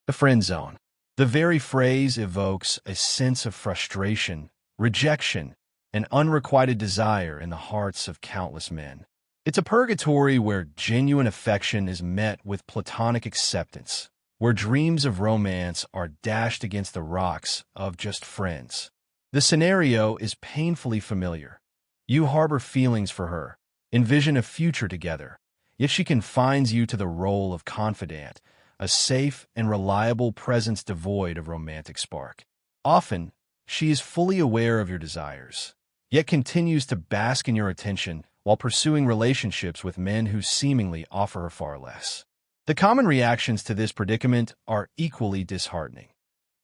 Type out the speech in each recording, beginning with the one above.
The friend zone. The very phrase evokes a sense of frustration, rejection, and unrequited desire in the hearts of countless men. It's a purgatory where genuine affection is met with platonic acceptance, where dreams of romance are dashed against the rocks of just friends. The scenario is painfully familiar. You harbor feelings for her, envision a future together, yet she confines you to the role of confidant, a safe and reliable presence devoid of romantic spark. Often, she is fully aware of your desires, yet continues to bask in your attention while pursuing relationships with men who seemingly offer her far less. The common reactions to this predicament are equally disheartening,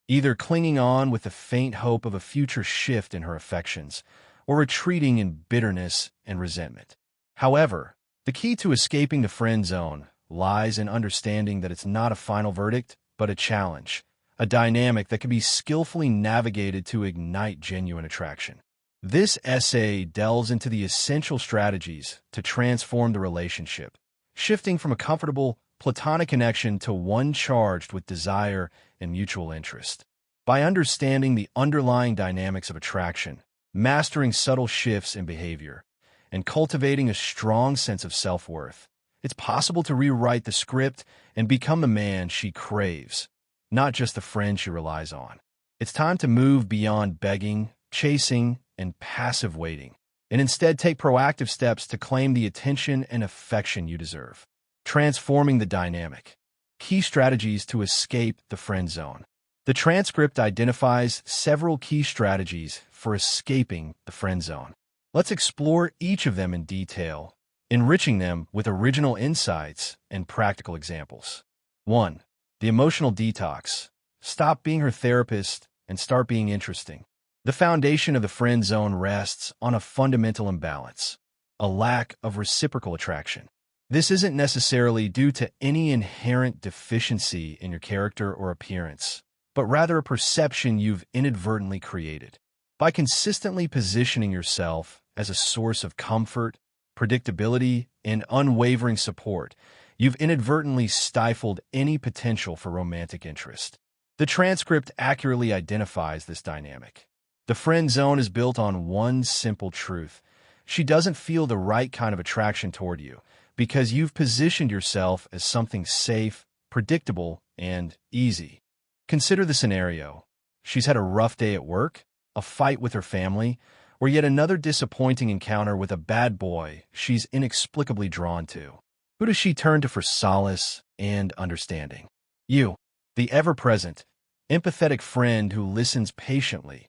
either clinging on with the faint hope of a future shift in her affections, or retreating in bitterness and resentment. However, the key to escaping the friend zone lies in understanding that it's not a final verdict, but a challenge, a dynamic that can be skillfully navigated to ignite genuine attraction. This essay delves into the essential strategies to transform the relationship, shifting from a comfortable, platonic connection to one charged with desire and mutual interest. By understanding the underlying dynamics of attraction, mastering subtle shifts in behavior, and cultivating a strong sense of self-worth, it's possible to rewrite the script and become the man she craves, not just the friend she relies on. It's time to move beyond begging, chasing, and passive waiting, and instead take proactive steps to claim the attention and affection you deserve. Transforming the dynamic. Key strategies to escape the friend zone. The transcript identifies several key strategies for escaping the friend zone. Let's explore each of them in detail, enriching them with original insights and practical examples. 1. The emotional detox. Stop being her therapist and start being interesting. The foundation of the friend zone rests on a fundamental imbalance, a lack of reciprocal attraction. This isn't necessarily due to any inherent deficiency in your character or appearance, but rather a perception you've inadvertently created. By consistently positioning yourself as a source of comfort, predictability, and unwavering support, you've inadvertently stifled any potential for romantic interest. The transcript accurately identifies this dynamic. The friend zone is built on one simple truth. She doesn't feel the right kind of attraction toward you because you've positioned yourself as something safe, predictable, and easy. Consider the scenario. She's had a rough day at work, a fight with her family, or yet another disappointing encounter with a bad boy she's inexplicably drawn to. Who does she turn to for solace and understanding? You, the ever-present, empathetic friend who listens patiently,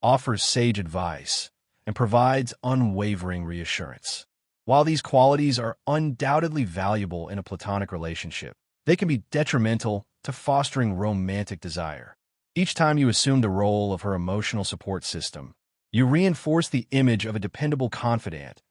offers sage advice, and provides unwavering reassurance. While these qualities are undoubtedly valuable in a platonic relationship, they can be detrimental to fostering romantic desire. Each time you assume the role of her emotional support system, you reinforce the image of a dependable confidant,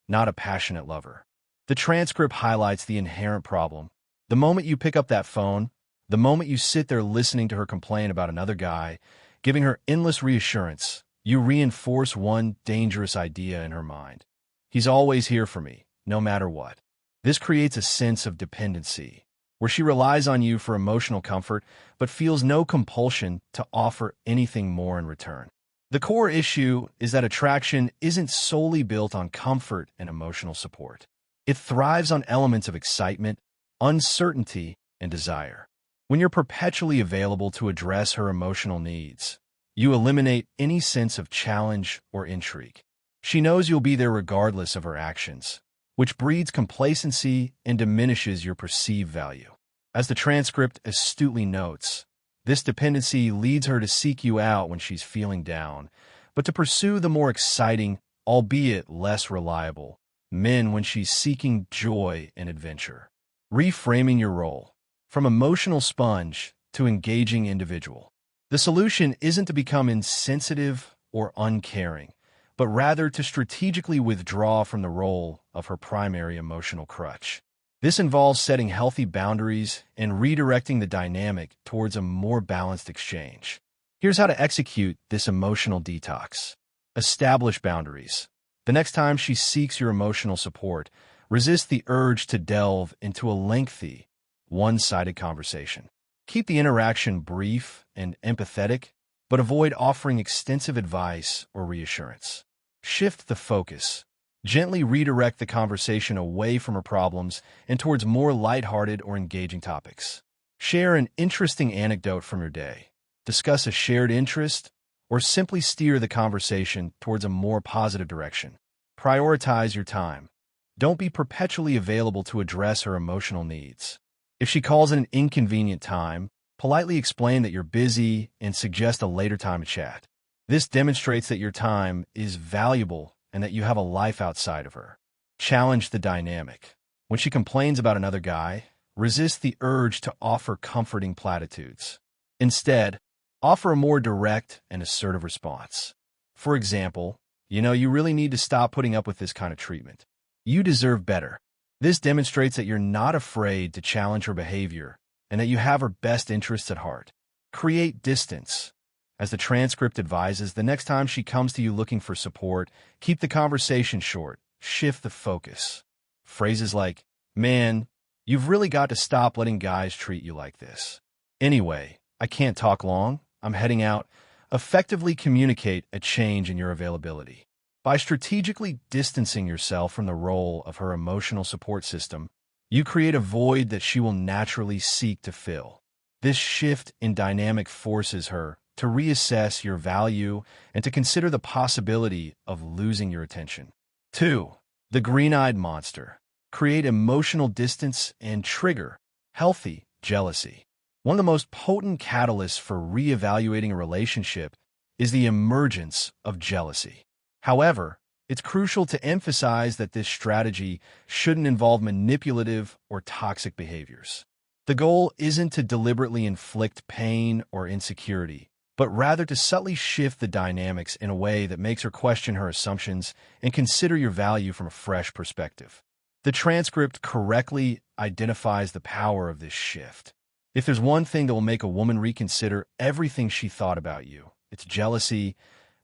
not a passionate lover. The transcript highlights the inherent problem. The moment you pick up that phone, the moment you sit there listening to her complain about another guy, giving her endless reassurance, you reinforce one dangerous idea in her mind. He's always here for me, no matter what. This creates a sense of dependency, where she relies on you for emotional comfort, but feels no compulsion to offer anything more in return. The core issue is that attraction isn't solely built on comfort and emotional support. It thrives on elements of excitement, uncertainty, and desire. When you're perpetually available to address her emotional needs, you eliminate any sense of challenge or intrigue. She knows you'll be there regardless of her actions, which breeds complacency and diminishes your perceived value. As the transcript astutely notes, this dependency leads her to seek you out when she's feeling down, but to pursue the more exciting, albeit less reliable, men when she's seeking joy and adventure. Reframing your role from emotional sponge to engaging individual. The solution isn't to become insensitive or uncaring, but rather to strategically withdraw from the role of her primary emotional crutch. This involves setting healthy boundaries and redirecting the dynamic towards a more balanced exchange. Here's how to execute this emotional detox. Establish boundaries. The next time she seeks your emotional support, resist the urge to delve into a lengthy, one-sided conversation. Keep the interaction brief and empathetic, but avoid offering extensive advice or reassurance. Shift the focus. Gently redirect the conversation away from her problems and towards more lighthearted or engaging topics. Share an interesting anecdote from your day. Discuss a shared interest, or simply steer the conversation towards a more positive direction. Prioritize your time. Don't be perpetually available to address her emotional needs. If she calls at an inconvenient time, politely explain that you're busy and suggest a later time to chat. This demonstrates that your time is valuable and that you have a life outside of her. Challenge the dynamic. When she complains about another guy, resist the urge to offer comforting platitudes. Instead, offer a more direct and assertive response. For example, you really need to stop putting up with this kind of treatment. You deserve better. This demonstrates that you're not afraid to challenge her behavior and that you have her best interests at heart. Create distance. As the transcript advises, the next time she comes to you looking for support, keep the conversation short. Shift the focus. Phrases like, "Man, you've really got to stop letting guys treat you like this. Anyway, I can't talk long. I'm heading out." Effectively communicate a change in your availability. By strategically distancing yourself from the role of her emotional support system, you create a void that she will naturally seek to fill. This shift in dynamic forces her to reassess your value and to consider the possibility of losing your attention. 2. The green-eyed monster. Create emotional distance and trigger healthy jealousy. One of the most potent catalysts for reevaluating a relationship is the emergence of jealousy. However, it's crucial to emphasize that this strategy shouldn't involve manipulative or toxic behaviors. The goal isn't to deliberately inflict pain or insecurity, but rather to subtly shift the dynamics in a way that makes her question her assumptions and consider your value from a fresh perspective. The transcript correctly identifies the power of this shift. If there's one thing that will make a woman reconsider everything she thought about you, it's jealousy,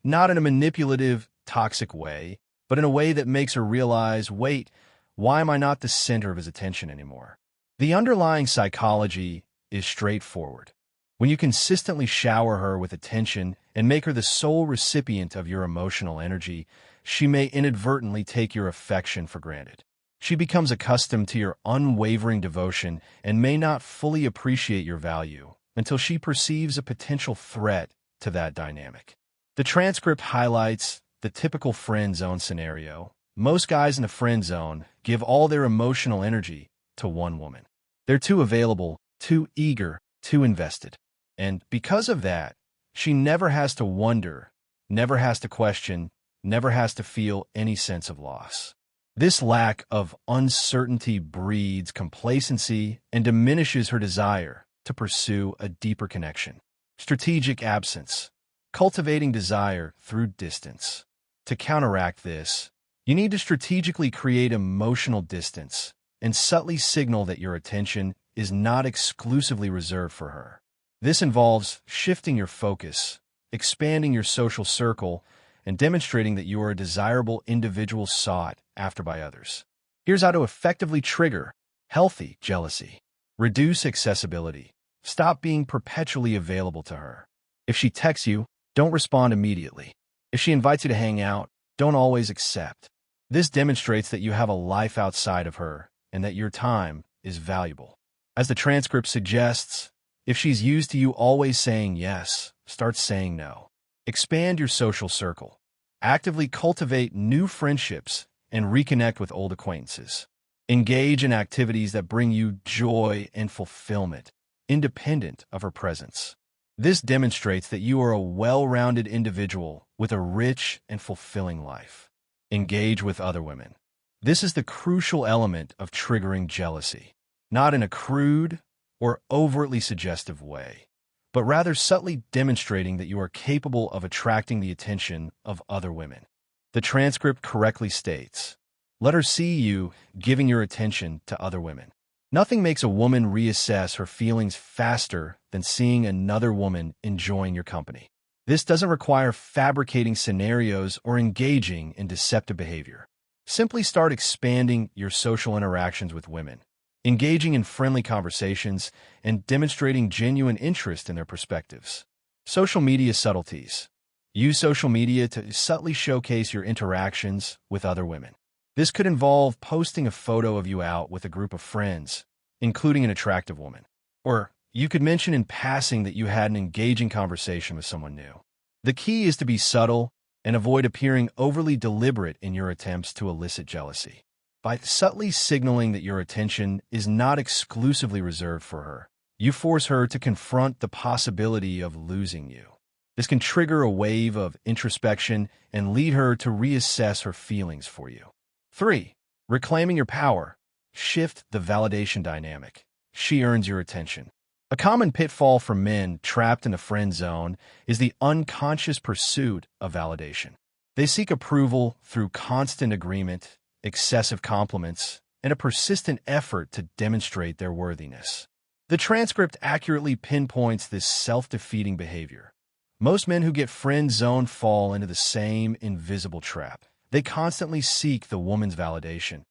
not in a manipulative, toxic way, but in a way that makes her realize, wait, why am I not the center of his attention anymore? The underlying psychology is straightforward. When you consistently shower her with attention and make her the sole recipient of your emotional energy, she may inadvertently take your affection for granted. She becomes accustomed to your unwavering devotion and may not fully appreciate your value until she perceives a potential threat to that dynamic. The transcript highlights the typical friend zone scenario. Most guys in the friend zone give all their emotional energy to one woman. They're too available, too eager, too invested. And because of that, she never has to wonder, never has to question, never has to feel any sense of loss. This lack of uncertainty breeds complacency and diminishes her desire to pursue a deeper connection. Strategic absence. Cultivating desire through distance. To counteract this, you need to strategically create emotional distance and subtly signal that your attention is not exclusively reserved for her. This involves shifting your focus, expanding your social circle, and demonstrating that you are a desirable individual sought after by others. Here's how to effectively trigger healthy jealousy. Reduce accessibility. Stop being perpetually available to her. If she texts you, don't respond immediately. If she invites you to hang out, don't always accept. This demonstrates that you have a life outside of her and that your time is valuable. As the transcript suggests, if she's used to you always saying yes, start saying no. Expand your social circle. Actively cultivate new friendships and reconnect with old acquaintances. Engage in activities that bring you joy and fulfillment, independent of her presence. This demonstrates that you are a well-rounded individual with a rich and fulfilling life. Engage with other women. This is the crucial element of triggering jealousy, not in a crude or overtly suggestive way, but rather subtly demonstrating that you are capable of attracting the attention of other women. The transcript correctly states, let her see you giving your attention to other women. Nothing makes a woman reassess her feelings faster than seeing another woman enjoying your company. This doesn't require fabricating scenarios or engaging in deceptive behavior. Simply start expanding your social interactions with women. engaging in friendly conversations, and demonstrating genuine interest in their perspectives. Social media subtleties. Use social media to subtly showcase your interactions with other women. This could involve posting a photo of you out with a group of friends, including an attractive woman. Or you could mention in passing that you had an engaging conversation with someone new. The key is to be subtle and avoid appearing overly deliberate in your attempts to elicit jealousy. By subtly signaling that your attention is not exclusively reserved for her, you force her to confront the possibility of losing you. This can trigger a wave of introspection and lead her to reassess her feelings for you. 3. Reclaiming your power. Shift the validation dynamic. She earns your attention. A common pitfall for men trapped in a friend zone is the unconscious pursuit of validation. They seek approval through constant agreement, excessive compliments, and a persistent effort to demonstrate their worthiness. The transcript accurately pinpoints this self-defeating behavior. Most men who get friend zoned fall into the same invisible trap. They constantly seek the woman's validation.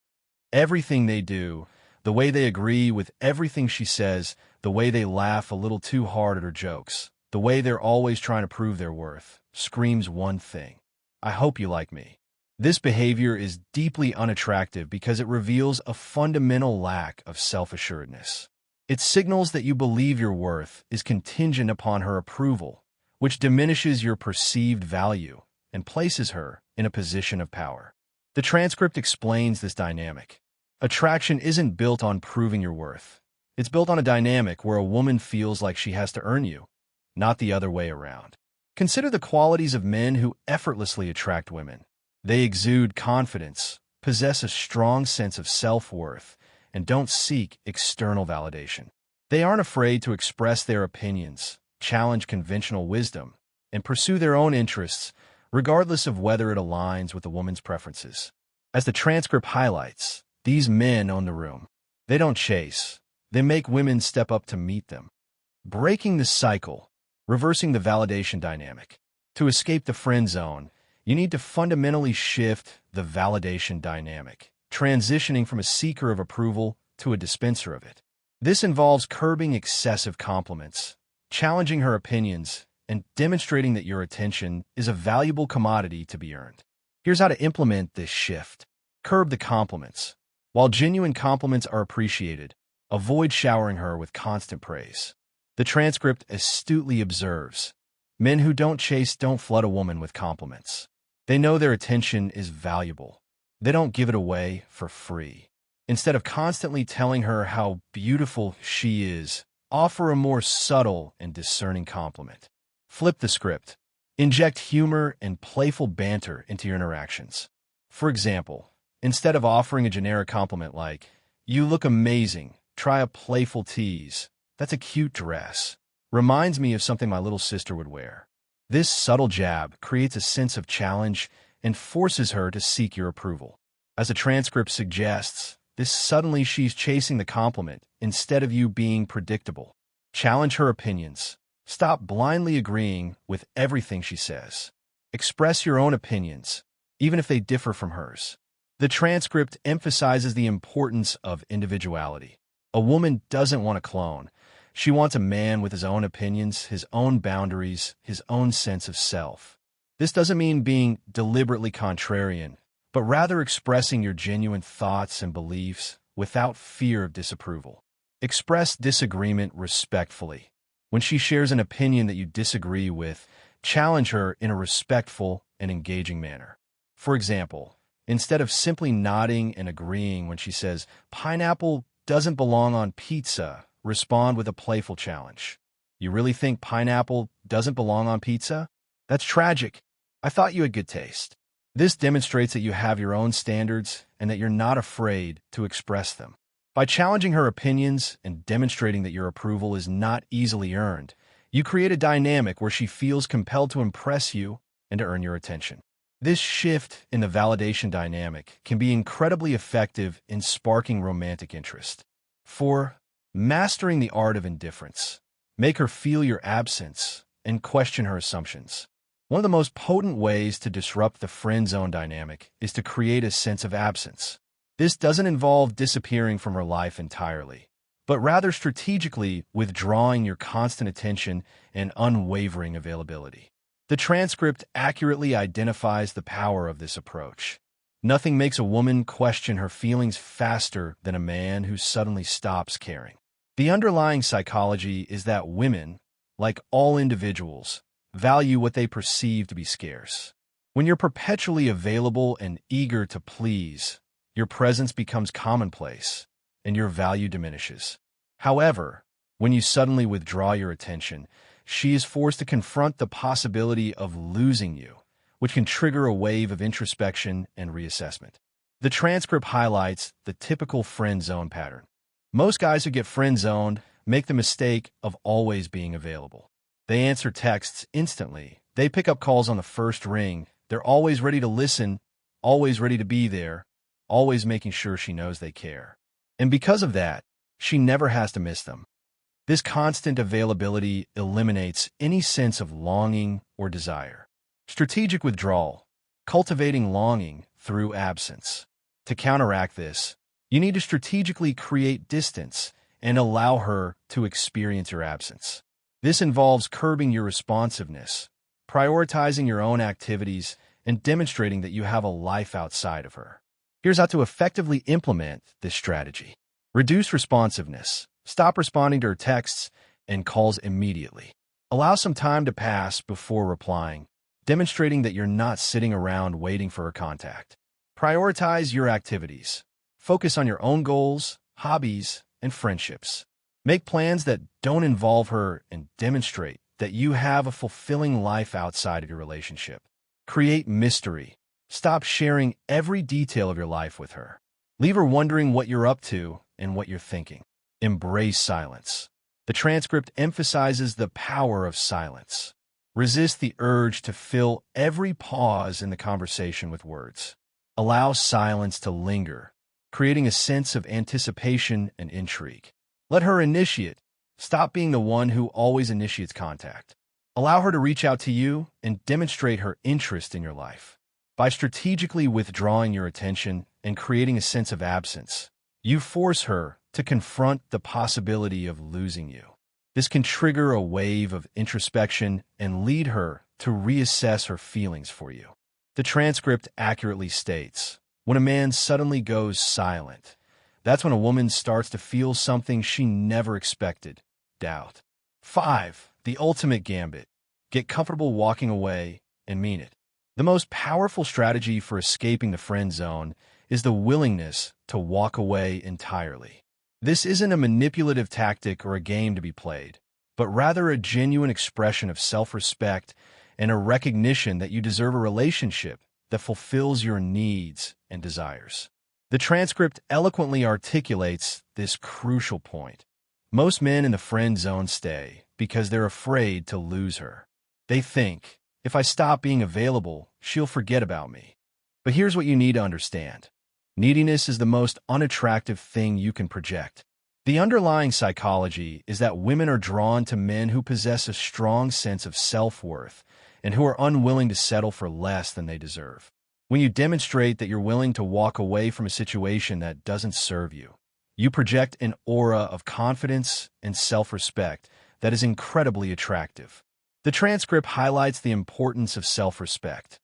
Everything they do, the way they agree with everything she says, the way they laugh a little too hard at her jokes, the way they're always trying to prove their worth, screams one thing: I hope you like me. This behavior is deeply unattractive because it reveals a fundamental lack of self-assuredness. It signals that you believe your worth is contingent upon her approval, which diminishes your perceived value and places her in a position of power. The transcript explains this dynamic. Attraction isn't built on proving your worth. It's built on a dynamic where a woman feels like she has to earn you, not the other way around. Consider the qualities of men who effortlessly attract women. They exude confidence, possess a strong sense of self-worth, and don't seek external validation. They aren't afraid to express their opinions, challenge conventional wisdom, and pursue their own interests, regardless of whether it aligns with a woman's preferences. As the transcript highlights, these men own the room. They don't chase. They make women step up to meet them. Breaking the cycle, reversing the validation dynamic. To escape the friend zone, you need to fundamentally shift the validation dynamic, transitioning from a seeker of approval to a dispenser of it. This involves curbing excessive compliments, challenging her opinions, and demonstrating that your attention is a valuable commodity to be earned. Here's how to implement this shift. Curb the compliments. While genuine compliments are appreciated, avoid showering her with constant praise. The transcript astutely observes, men who don't chase don't flood a woman with compliments. They know their attention is valuable. They don't give it away for free. Instead of constantly telling her how beautiful she is, offer a more subtle and discerning compliment. Flip the script. Inject humor and playful banter into your interactions. For example, instead of offering a generic compliment like, "You look amazing," try a playful tease. "That's a cute dress. Reminds me of something my little sister would wear." This subtle jab creates a sense of challenge and forces her to seek your approval. As the transcript suggests, suddenly she's chasing the compliment instead of you being predictable. Challenge her opinions. Stop blindly agreeing with everything she says. Express your own opinions, even if they differ from hers. The transcript emphasizes the importance of individuality. A woman doesn't want a clone. She wants a man with his own opinions, his own boundaries, his own sense of self. This doesn't mean being deliberately contrarian, but rather expressing your genuine thoughts and beliefs without fear of disapproval. Express disagreement respectfully. When she shares an opinion that you disagree with, challenge her in a respectful and engaging manner. For example, instead of simply nodding and agreeing when she says, "Pineapple doesn't belong on pizza," respond with a playful challenge. "You really think pineapple doesn't belong on pizza? That's tragic. I thought you had good taste." This demonstrates that you have your own standards and that you're not afraid to express them. By challenging her opinions and demonstrating that your approval is not easily earned, you create a dynamic where she feels compelled to impress you and to earn your attention. This shift in the validation dynamic can be incredibly effective in sparking romantic interest. 4. Mastering the art of indifference. Make her feel your absence and question her assumptions. One of the most potent ways to disrupt the friend zone dynamic is to create a sense of absence. This doesn't involve disappearing from her life entirely, but rather strategically withdrawing your constant attention and unwavering availability. The transcript accurately identifies the power of this approach. Nothing makes a woman question her feelings faster than a man who suddenly stops caring. The underlying psychology is that women, like all individuals, value what they perceive to be scarce. When you're perpetually available and eager to please, your presence becomes commonplace, and your value diminishes. However, when you suddenly withdraw your attention, she is forced to confront the possibility of losing you, which can trigger a wave of introspection and reassessment. The transcript highlights the typical friend zone pattern. Most guys who get friend zoned make the mistake of always being available. They answer texts instantly. They pick up calls on the first ring. They're always ready to listen, always ready to be there, always making sure she knows they care. And because of that, she never has to miss them. This constant availability eliminates any sense of longing or desire. Strategic withdrawal, cultivating longing through absence. To counteract this, you need to strategically create distance and allow her to experience your absence. This involves curbing your responsiveness, prioritizing your own activities, and demonstrating that you have a life outside of her. Here's how to effectively implement this strategy. Reduce responsiveness. Stop responding to her texts and calls immediately. Allow some time to pass before replying, demonstrating that you're not sitting around waiting for her contact. Prioritize your activities. Focus on your own goals, hobbies, and friendships. Make plans that don't involve her and demonstrate that you have a fulfilling life outside of your relationship. Create mystery. Stop sharing every detail of your life with her. Leave her wondering what you're up to and what you're thinking. Embrace silence. The transcript emphasizes the power of silence. Resist the urge to fill every pause in the conversation with words. Allow silence to linger, creating a sense of anticipation and intrigue. Let her initiate. Stop being the one who always initiates contact. Allow her to reach out to you and demonstrate her interest in your life. By strategically withdrawing your attention and creating a sense of absence, you force her to confront the possibility of losing you. This can trigger a wave of introspection and lead her to reassess her feelings for you. The transcript accurately states, when a man suddenly goes silent, that's when a woman starts to feel something she never expected: doubt. 5. The ultimate gambit. Get comfortable walking away and mean it. The most powerful strategy for escaping the friend zone is the willingness to walk away entirely. This isn't a manipulative tactic or a game to be played, but rather a genuine expression of self-respect and a recognition that you deserve a relationship that fulfills your needs and desires. The transcript eloquently articulates this crucial point. Most men in the friend zone stay because they're afraid to lose her. They think, if I stop being available, she'll forget about me. But here's what you need to understand. Neediness is the most unattractive thing you can project. The underlying psychology is that women are drawn to men who possess a strong sense of self-worth and who are unwilling to settle for less than they deserve. When you demonstrate that you're willing to walk away from a situation that doesn't serve you, you project an aura of confidence and self-respect that is incredibly attractive. The transcript highlights the importance of self-respect.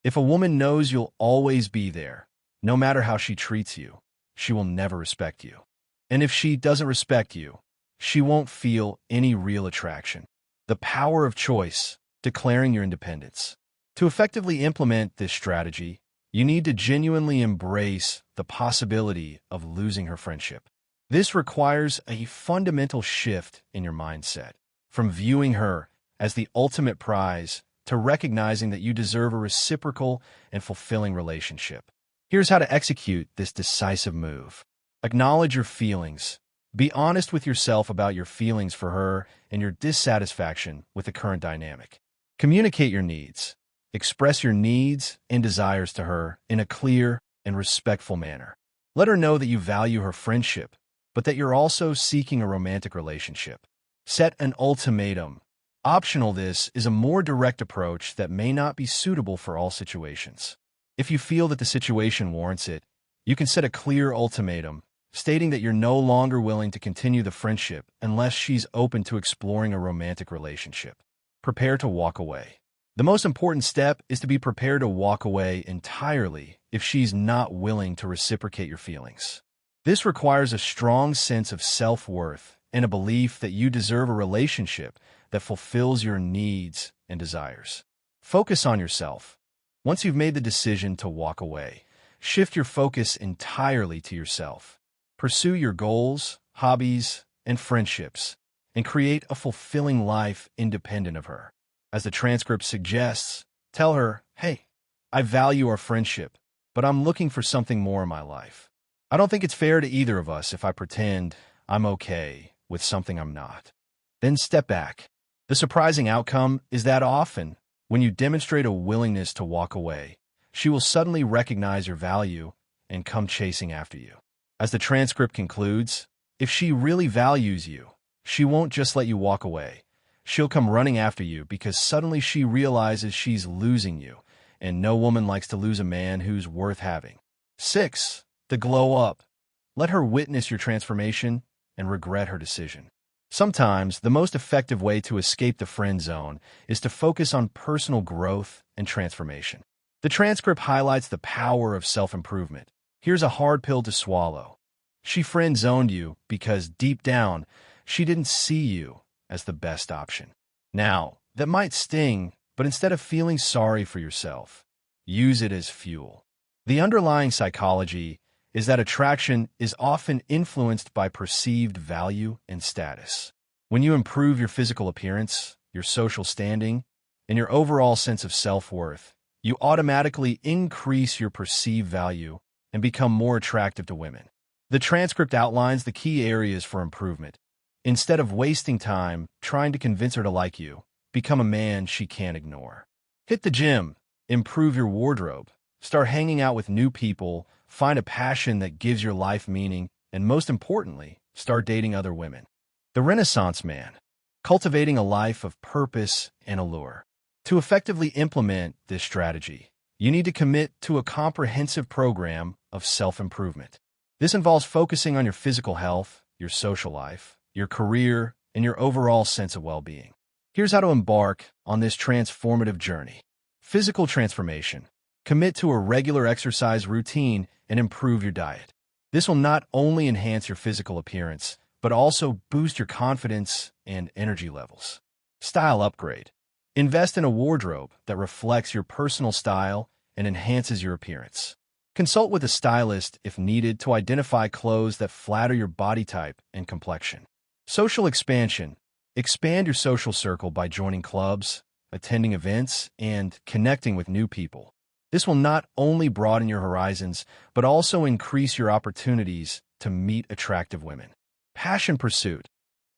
If a woman knows you'll always be there, no matter how she treats you, she will never respect you. And if she doesn't respect you, she won't feel any real attraction. The power of choice, declaring your independence. To effectively implement this strategy, you need to genuinely embrace the possibility of losing her friendship. This requires a fundamental shift in your mindset, from viewing her as the ultimate prize to recognizing that you deserve a reciprocal and fulfilling relationship. Here's how to execute this decisive move. Acknowledge your feelings. Be honest with yourself about your feelings for her and your dissatisfaction with the current dynamic. Communicate your needs. Express your needs and desires to her in a clear and respectful manner. Let her know that you value her friendship, but that you're also seeking a romantic relationship. Set an ultimatum. Optional, this is a more direct approach that may not be suitable for all situations. If you feel that the situation warrants it, You can set a clear ultimatum, stating that you're no longer willing to continue the friendship unless she's open to exploring a romantic relationship. Prepare to walk away. The most important step is to be prepared to walk away entirely if she's not willing to reciprocate your feelings. This requires a strong sense of self-worth and a belief that you deserve a relationship that fulfills your needs and desires. Focus on yourself. Once you've made the decision to walk away, shift your focus entirely to yourself. Pursue your goals, hobbies, and friendships, and create a fulfilling life independent of her. As the transcript suggests, tell her, hey, I value our friendship, but I'm looking for something more in my life. I don't think it's fair to either of us if I pretend I'm okay with something I'm not. Then step back. The surprising outcome is that often, when you demonstrate a willingness to walk away, she will suddenly recognize your value and come chasing after you. As the transcript concludes, if she really values you, she won't just let you walk away. She'll come running after you because suddenly she realizes she's losing you, and no woman likes to lose a man who's worth having. 6. The glow up. Let her witness your transformation and regret her decision. Sometimes, the most effective way to escape the friend zone is to focus on personal growth and transformation. The transcript highlights the power of self-improvement. Here's a hard pill to swallow. She friend-zoned you because, deep down, she didn't see you as the best option. Now, that might sting, but instead of feeling sorry for yourself, use it as fuel. The underlying psychology is that attraction is often influenced by perceived value and status. When you improve your physical appearance, your social standing, and your overall sense of self-worth, you automatically increase your perceived value and become more attractive to women. The transcript outlines the key areas for improvement. Instead of wasting time trying to convince her to like you, become a man she can't ignore. Hit the gym, improve your wardrobe, start hanging out with new people, find a passion that gives your life meaning, and most importantly, start dating other women. The Renaissance man, cultivating a life of purpose and allure. To effectively implement this strategy, you need to commit to a comprehensive program of self-improvement. This involves focusing on your physical health, your social life, your career, and your overall sense of well-being. Here's how to embark on this transformative journey. Physical transformation. Commit to a regular exercise routine and improve your diet. This will not only enhance your physical appearance, but also boost your confidence and energy levels. Style upgrade. Invest in a wardrobe that reflects your personal style and enhances your appearance. Consult with a stylist if needed to identify clothes that flatter your body type and complexion. Social expansion. Expand your social circle by joining clubs, attending events, and connecting with new people. This will not only broaden your horizons, but also increase your opportunities to meet attractive women. Passion pursuit.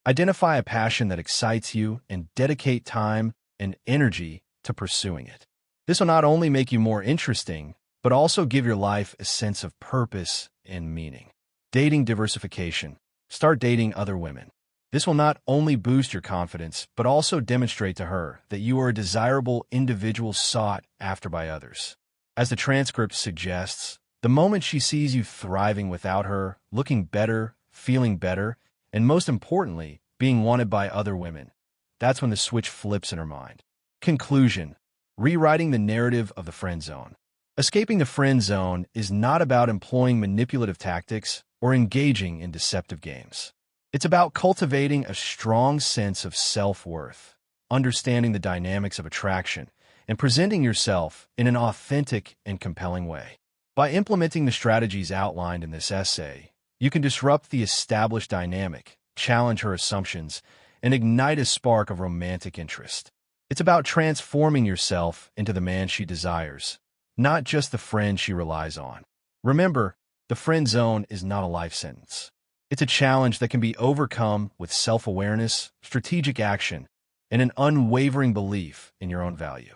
Identify a passion that excites you and dedicate time and energy to pursuing it. This will not only make you more interesting, but also give your life a sense of purpose and meaning. Dating diversification. Start dating other women. This will not only boost your confidence, but also demonstrate to her that you are a desirable individual sought after by others. As the transcript suggests, the moment she sees you thriving without her, looking better, feeling better, and most importantly, being wanted by other women, that's when the switch flips in her mind. Conclusion. Rewriting the narrative of the friend zone. Escaping the friend zone is not about employing manipulative tactics or engaging in deceptive games. It's about cultivating a strong sense of self-worth, understanding the dynamics of attraction, and presenting yourself in an authentic and compelling way. By implementing the strategies outlined in this essay, you can disrupt the established dynamic, challenge her assumptions, and ignite a spark of romantic interest. It's about transforming yourself into the man she desires, not just the friend she relies on. Remember, the friend zone is not a life sentence. It's a challenge that can be overcome with self-awareness, strategic action, and an unwavering belief in your own value.